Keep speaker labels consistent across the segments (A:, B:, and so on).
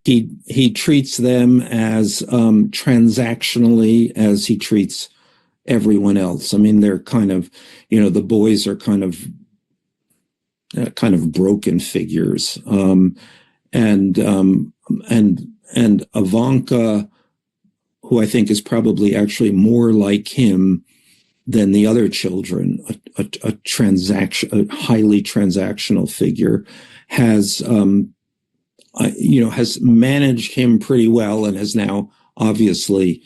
A: he treats them as transactionally as he treats everyone else. I mean, they're kind of, the boys are kind of broken figures, and Ivanka, who I think is probably actually more like him than the other children, a highly transactional figure, has managed him pretty well, and has now obviously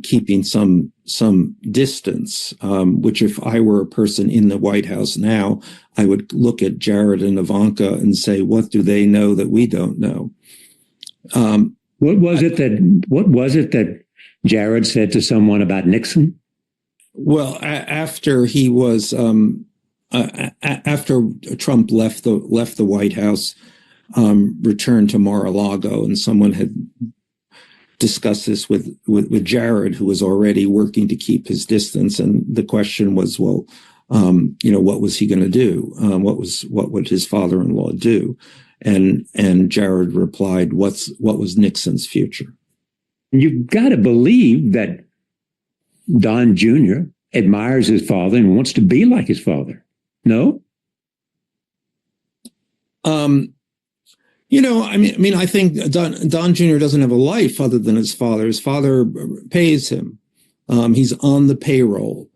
A: keeping some distance, which if I were a person in the White House now, I would look at Jared and Ivanka and say, what do they know that we don't know?
B: What was it that Jared said to someone about Nixon?
A: Well, after he was after Trump left the White House, returned to Mar-a-Lago, and someone had discussed this with Jared, who was already working to keep his distance, and the question was, well, what was he going to do? What would his father-in-law do? And Jared replied, what was Nixon's future?
B: You've got to believe that Don Jr. admires his father and wants to be like his father. No?
A: I think Don Jr. doesn't have a life other than his father. His father pays him. He's on the payroll.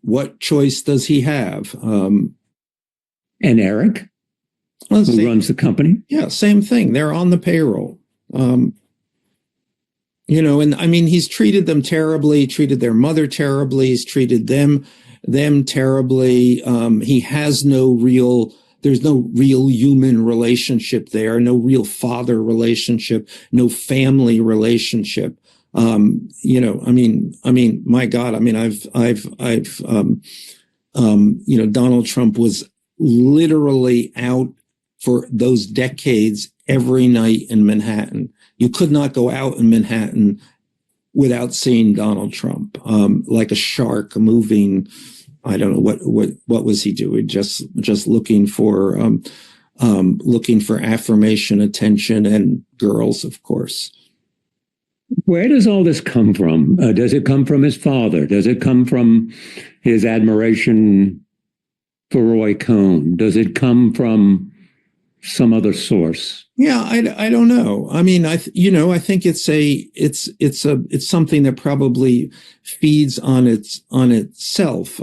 A: What choice does he have?
B: And Eric, who runs the company?
A: Yeah, same thing. They're on the payroll. And I mean, he's treated them terribly, treated their mother terribly, he's treated them terribly. There's no real human relationship there, no real father relationship, no family relationship. My God, Donald Trump was literally out for those decades every night in Manhattan. You could not go out in Manhattan without seeing Donald Trump, like a shark moving. I don't know what was he doing? Just looking for affirmation, attention, and girls, of course.
B: Where does all this come from? Does it come from his father? Does it come from his admiration for Roy Cohn? Does it come from some other source?
A: Yeah, I don't know. I mean, I think it's something that probably feeds on itself.